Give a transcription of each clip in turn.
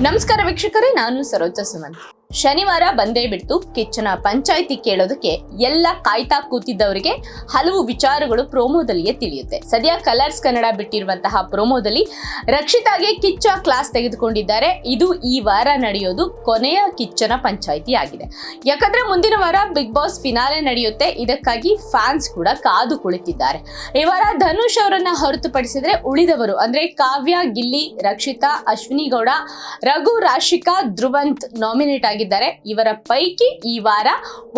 ನಮಸ್ಕಾರ ವೀಕ್ಷಕರೇ, ನಾನು ಸರೋಜ ಸುಮಂತ್. ಶನಿವಾರ ಬಂದೇ ಬಿಡ್ತು ಕಿಚ್ಚನ ಪಂಚಾಯಿತಿ ಕೇಳೋದಕ್ಕೆ ಎಲ್ಲ ಕಾಯ್ತಾ ಕೂತಿದ್ದವರಿಗೆ ಹಲವು ವಿಚಾರಗಳು ಪ್ರೋಮೋದಲ್ಲಿಯೇ ತಿಳಿಯುತ್ತೆ. ಸದ್ಯ ಕಲರ್ಸ್ ಕನ್ನಡ ಬಿಟ್ಟಿರುವಂತಹ ಪ್ರೋಮೋದಲ್ಲಿ ರಕ್ಷಿತಾಗೆ ಕಿಚ್ಚ ಕ್ಲಾಸ್ ತೆಗೆದುಕೊಂಡಿದ್ದಾರೆ. ಇದು ಈ ವಾರ ನಡೆಯೋದು ಕೊನೆಯ ಕಿಚ್ಚನ ಪಂಚಾಯಿತಿ ಆಗಿದೆ. ಯಾಕಂದ್ರೆ ಮುಂದಿನ ವಾರ ಬಿಗ್ ಬಾಸ್ ಫಿನಾಲೆ ನಡೆಯುತ್ತೆ. ಇದಕ್ಕಾಗಿ ಫ್ಯಾನ್ಸ್ ಕೂಡ ಕಾದು ಕುಳಿತಿದ್ದಾರೆ. ಈ ವಾರ ಧನುಷ್ ಅವರನ್ನ ಹೊರತುಪಡಿಸಿದ್ರೆ ಉಳಿದವರು ಅಂದ್ರೆ ಕಾವ್ಯ, ಗಿಲ್ಲಿ, ರಕ್ಷಿತಾ, ಅಶ್ವಿನಿ ಗೌಡ, ರಘು, ರಾಶಿಕಾ, ಧ್ರುವಂತ್ ನಾಮಿನೇಟ್ ಆಗಿದ್ದಾರೆ. ಇವರ ಪೈಕಿ ಈ ವಾರ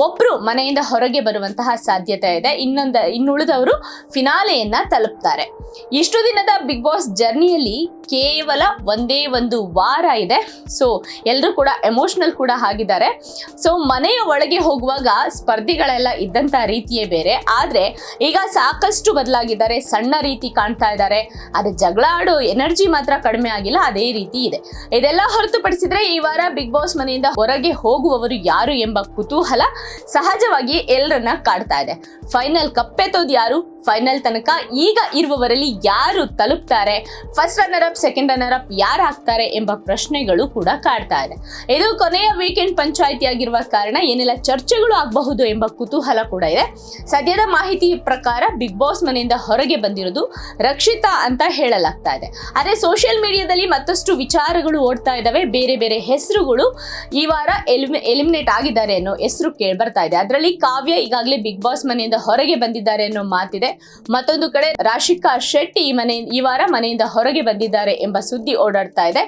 ಒಬ್ರು ಮನೆಯಿಂದ ಹೊರಗೆ ಬರುವಂತಹ ಸಾಧ್ಯತೆ ಇದೆ. ಇನ್ನುಳಿದವರು ಫಿನಾಲೆಯನ್ನ ತಲುಪ್ತಾರೆ. ಇಷ್ಟು ದಿನದ ಬಿಗ್ ಬಾಸ್ ಜರ್ನಿಯಲ್ಲಿ ಕೇವಲ ಒಂದೇ ಒಂದು ವಾರ ಇದೆ. ಸೊ ಎಲ್ಲರೂ ಕೂಡ ಎಮೋಷನಲ್ ಕೂಡ ಆಗಿದ್ದಾರೆ. ಸೊ ಮನೆಯ ಒಳಗೆ ಹೋಗುವಾಗ ಸ್ಪರ್ಧಿಗಳೆಲ್ಲ ಇದ್ದಂತ ರೀತಿಯೇ ಬೇರೆ. ಆದ್ರೆ ಈಗ ಸಾಕಷ್ಟು ಬದಲಾಗಿದ್ದಾರೆ. ಸಣ್ಣ ರೀತಿ ಕಾಣ್ತಾ ಇದ್ದಾರೆ. ಅದೇ ಜಗಳ ಆಡೋ ಎನರ್ಜಿ ಮಾತ್ರ ಕಡಿಮೆ ಆಗಿಲ್ಲ, ಅದೇ ರೀತಿ ಇದೆ. ಇದೆಲ್ಲ ಹೊರತುಪಡಿಸಿದ್ರೆ ಈ ವಾರ ಬಿಗ್ ಬಾಸ್ ಮನೆಯಿಂದ ಹೊರಗೆ ಹೋಗುವವರು ಯಾರು ಎಂಬ ಕುತೂಹಲ ಸಹಜವಾಗಿ ಎಲ್ಲರನ್ನ ಕಾಡ್ತಾ ಇದೆ. ಫೈನಲ್ ಕಪ್ಪೆತ್ತೋದು ಯಾರು, ಫೈನಲ್ ತನಕ ಈಗ ಇರುವವರಲ್ಲಿ ಯಾರು ತಲುಪ್ತಾರೆ, first runner up, second runner up ಯಾರು ಆಗ್ತಾರೆ ಎಂಬ ಪ್ರಶ್ನೆಗಳು ಕೂಡ ಕಾಡ್ತಾ ಇದೆ. ಇದು ಕೊನೆಯ ವೀಕೆಂಡ್ ಪಂಚಾಯಿತಿ ಆಗಿರುವ ಕಾರಣ ಏನೆಲ್ಲ ಚರ್ಚೆಗಳು ಆಗಬಹುದು ಎಂಬ ಕುತೂಹಲ ಕೂಡ ಇದೆ. ಸದ್ಯದ ಮಾಹಿತಿ ಪ್ರಕಾರ ಬಿಗ್ ಬಾಸ್ ಮನೆಯಿಂದ ಹೊರಗೆ ಬಂದಿರೋದು ರಕ್ಷಿತಾ ಅಂತ ಹೇಳಲಾಗ್ತಾ ಇದೆ. ಆದ್ರೆ ಸೋಷಿಯಲ್ ಮೀಡಿಯಾದಲ್ಲಿ ಮತ್ತಷ್ಟು ವಿಚಾರಗಳು ಓಡ್ತಾ ಇದಾವೆ. ಬೇರೆ ಬೇರೆ ಹೆಸರುಗಳು ಈ ವಾರ ಎಲಿಮಿನೇಟ್ ಆಗಿದ್ದಾರೆ ಅನ್ನೋ ಹೆಸರು ಕೇಳಿ ಬರ್ತಾ ಇದೆ. ಅದರಲ್ಲಿ ಕಾವ್ಯ ಈಗಾಗಲೇ ಬಿಗ್ ಬಾಸ್ ಮನೆಯಿಂದ ಹೊರಗೆ ಬಂದಿದ್ದಾರೆ ಅನ್ನೋ ಮಾತಿದೆ. ಮತ್ತೊಂದು ಕಡೆ ರಾಶಿಕಾ ಶೆಟ್ಟಿ ಈ ವಾರ ಮನೆಯಿಂದ ಹೊರಗೆ ಬಂದಿದ್ದಾರೆ ಎಂಬ ಸುದ್ದಿ ಓಡಾಡ್ತಾ ಇದೆ.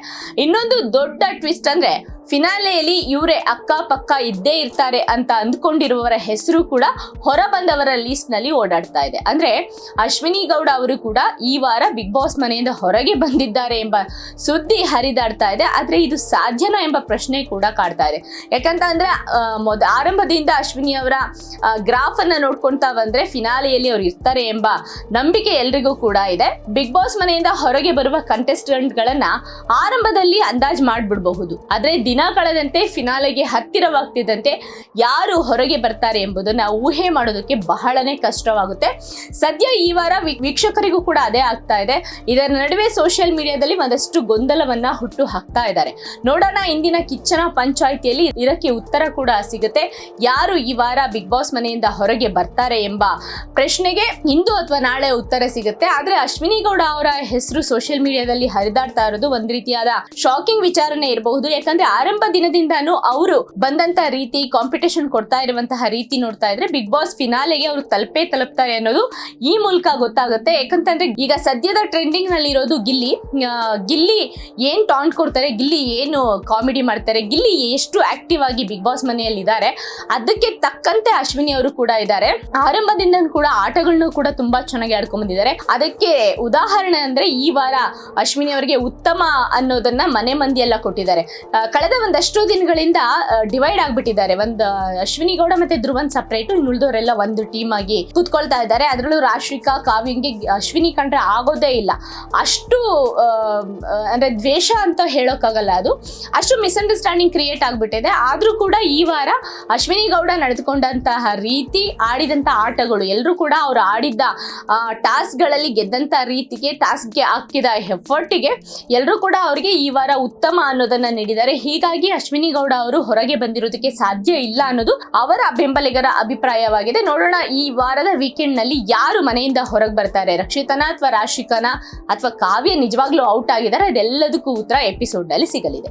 ಇನ್ನೊಂದು ದೊಡ್ಡ ಟ್ವಿಸ್ಟ್ ಅಂದ್ರೆ ಫಿನಾಲೆಯಲ್ಲಿ ಇವರೇ ಅಕ್ಕಪಕ್ಕ ಇದ್ದೇ ಇರ್ತಾರೆ ಅಂತ ಅಂದ್ಕೊಂಡಿರುವವರ ಹೆಸರು ಕೂಡ ಹೊರ ಬಂದವರ ಲಿಸ್ಟ್ ನಲ್ಲಿ ಓಡಾಡ್ತಾ ಇದೆ. ಅಂದ್ರೆ ಅಶ್ವಿನಿ ಗೌಡ ಅವರು ಕೂಡ ಈ ವಾರ ಬಿಗ್ ಬಾಸ್ ಮನೆಯಿಂದ ಹೊರಗೆ ಬಂದಿದ್ದಾರೆ ಎಂಬ ಸುದ್ದಿ ಹರಿದಾಡ್ತಾ ಇದೆ. ಆದ್ರೆ ಇದು ಸಾಧ್ಯನಾ ಎಂಬ ಪ್ರಶ್ನೆ ಕೂಡ ಕಾಡ್ತಾ ಇದೆ. ಯಾಕಂತ ಅಂದ್ರೆ ಆರಂಭದಿಂದ ಅಶ್ವಿನಿ ಅವರ ಗ್ರಾಫ್ ಅನ್ನ ನೋಡ್ಕೊಂತಾ ಬಂದ್ರೆ ಫಿನಾಲೆಯಲ್ಲಿ ಅವ್ರು ಇರ್ತಾರೆ ಎಂಬ ನಂಬಿಕೆ ಎಲ್ರಿಗೂ ಕೂಡ ಇದೆ. ಬಿಗ್ ಬಾಸ್ ಮನೆಯಿಂದ ಹೊರಗೆ ಬರುವ ಕಂಟೆಸ್ಟೆಂಟ್ ಗಳನ್ನ ಆರಂಭದಲ್ಲಿ ಅಂದಾಜ್ ಮಾಡ್ಬಿಡಬಹುದು. ಆದ್ರೆ ದಿನ ಕಳೆದಂತೆ ಫಿನಾಲೆಗೆ ಹತ್ತಿರವಾಗ್ತಿದ್ದಂತೆ ಯಾರು ಹೊರಗೆ ಬರ್ತಾರೆ ಎಂಬುದನ್ನ ಊಹೆ ಮಾಡೋದಕ್ಕೆ ಬಹಳನೇ ಕಷ್ಟವಾಗುತ್ತೆ. ಸದ್ಯ ಈ ವಾರ ವೀಕ್ಷಕರಿಗೂ ಕೂಡ ಅದೇ ಆಗ್ತಾ ಇದೆ. ಇದರ ನಡುವೆ ಸೋಷಿಯಲ್ ಮೀಡಿಯಾದಲ್ಲಿ ಒಂದಷ್ಟು ಗೊಂದಲವನ್ನ ಹುಟ್ಟು ಹಾಕ್ತಾ ಇದ್ದಾರೆ. ನೋಡೋಣ ಇಂದಿನ ಕಿಚ್ಚನ ಪಂಚಾಯಿತಿಯಲ್ಲಿ ಇದಕ್ಕೆ ಉತ್ತರ ಕೂಡ ಸಿಗುತ್ತೆ. ಯಾರು ಈ ವಾರ ಬಿಗ್ ಬಾಸ್ ಮನೆಯಿಂದ ಹೊರಗೆ ಬರ್ತಾರೆ ಎಂಬ ಪ್ರಶ್ನೆಗೆ ಇಂದು ಅಥವಾ ನಾಳೆ ಉತ್ತರ ಸಿಗುತ್ತೆ. ಆದ್ರೆ ಅಶ್ವಿನಿ ಗೌಡ ಅವರ ಹೆಸರು ಸೋಷಿಯಲ್ ಮೀಡಿಯಾದಲ್ಲಿ ಹರಿದಾಡ್ತಾ ಇರೋದು ಒಂದ್ ರೀತಿಯಾದ ಶಾಕಿಂಗ್ ವಿಚಾರನೆ ಇರಬಹುದು. ಯಾಕಂದ್ರೆ ಆರಂಭ ದಿನದಿಂದಾನು ಅವರು ಬಂದಂತ ರೀತಿ, ಕಾಂಪಿಟೇಷನ್ ಕೊಡ್ತಾ ಇರುವಂತಹ ರೀತಿ ನೋಡ್ತಾ ಇದ್ರೆ ಬಿಗ್ ಬಾಸ್ ಫಿನಾಲೆಗೆ ಅವರು ತಲುಪ್ತಾರೆ ಅನ್ನೋದು ಈ ಮೂಲಕ ಗೊತ್ತಾಗುತ್ತೆ. ಯಾಕಂತಂದ್ರೆ ಈಗ ಸದ್ಯದ ಟ್ರೆಂಡಿಂಗ್ ನಲ್ಲಿ ಇರೋದು ಗಿಲ್ಲಿ ಏನ್ ಟಾಂಟ್ ಕೊಡ್ತಾರೆ, ಗಿಲ್ಲಿ ಏನು ಕಾಮಿಡಿ ಮಾಡ್ತಾರೆ, ಗಿಲ್ಲಿ ಎಷ್ಟು ಆಕ್ಟಿವ್ ಆಗಿ ಬಿಗ್ ಬಾಸ್ ಮನೆಯಲ್ಲಿ ಇದ್ದಾರೆ, ಅದಕ್ಕೆ ತಕ್ಕಂತೆ ಅಶ್ವಿನಿ ಅವರು ಕೂಡ ಇದ್ದಾರೆ. ಆರಂಭದಿಂದ ಕೂಡ ಆಟಗಳನ್ನು ಕೂಡ ತುಂಬಾ ಚೆನ್ನಾಗಿ ಆಡ್ಕೊಂಡ್ ಬಂದಿದ್ದಾರೆ. ಅದಕ್ಕೆ ಉದಾಹರಣೆ ಅಂದ್ರೆ ಈ ವಾರ ಅಶ್ವಿನಿ ಅವರಿಗೆ ಉತ್ತಮ ಅನ್ನೋದನ್ನ ಮನೆ ಮಂದಿ ಎಲ್ಲ ಕೊಟ್ಟಿದ್ದಾರೆ. ಕಳೆದ ಒಂದಷ್ಟು ದಿನಗಳಿಂದ ಡಿವೈಡ್ ಆಗ್ಬಿಟ್ಟಿದ್ದಾರೆ. ಒಂದು ಅಶ್ವಿನಿ ಗೌಡ ಮತ್ತೆ ಧ್ರುವಂತ್ ಸಪರೇಟ್, ಇನ್ನುಳಿದವರೆಲ್ಲ ಒಂದು ಟೀಮ್ ಆಗಿ ಕೂತ್ಕೊಳ್ತಾ ಇದ್ದಾರೆ. ಅದರಲ್ಲೂ ರಾಶಿಕಾ, ಕಾವ್ಯಂಗೆ ಅಶ್ವಿನಿ ಕಂಡ್ರೆ ಆಗೋದೇ ಇಲ್ಲ. ಅಷ್ಟು ಅಂದ್ರೆ ದ್ವೇಷ ಅಂತ ಹೇಳೋಕ್ಕಾಗಲ್ಲ, ಅದು ಅಷ್ಟು ಮಿಸ್ಅಂಡರ್ಸ್ಟ್ಯಾಂಡಿಂಗ್ ಕ್ರಿಯೇಟ್ ಆಗ್ಬಿಟ್ಟಿದೆ. ಆದ್ರೂ ಕೂಡ ಈ ವಾರ ಅಶ್ವಿನಿ ಗೌಡ ನಡೆದುಕೊಂಡಂತಹ ರೀತಿ, ಆಡಿದಂತ ಆಟಗಳು, ಎಲ್ಲರೂ ಕೂಡ ಅವ್ರು ಆಡಿದ್ದ ಟಾಸ್ಕ್ ಗಳಲ್ಲಿ ಗೆದ್ದಂತ ರೀತಿಗೆ, ಟಾಸ್ಕ್ಗೆ ಹಾಕಿದ ಎಫರ್ಟ್ಗೆ ಎಲ್ಲರೂ ಕೂಡ ಅವರಿಗೆ ಈ ವಾರ ಉತ್ತಮ ಅನ್ನೋದನ್ನ ನೀಡಿದ್ದಾರೆ. ಹೀಗಾಗಿ ಅಶ್ವಿನಿ ಗೌಡ ಅವರು ಹೊರಗೆ ಬಂದಿರೋದಕ್ಕೆ ಸಾಧ್ಯ ಇಲ್ಲ ಅನ್ನೋದು ಅವರ ಬೆಂಬಲಿಗರ ಅಭಿಪ್ರಾಯವಾಗಿದೆ. ನೋಡೋಣ ಈ ವಾರದ ವೀಕೆಂಡ್ ನಲ್ಲಿ ಯಾರು ಮನೆಯಿಂದ ಹೊರಗೆ ಬರ್ತಾರೆ, ರಕ್ಷಿತನ ಅಥವಾ ರಾಶಿಕನ ಅಥವಾ ಕಾವ್ಯ ನಿಜವಾಗ್ಲೂ ಔಟ್ ಆಗಿದ್ದಾರೆ, ಅದೆಲ್ಲದಕ್ಕೂ ಉತ್ತರ ಎಪಿಸೋಡ್ ನಲ್ಲಿ ಸಿಗಲಿದೆ.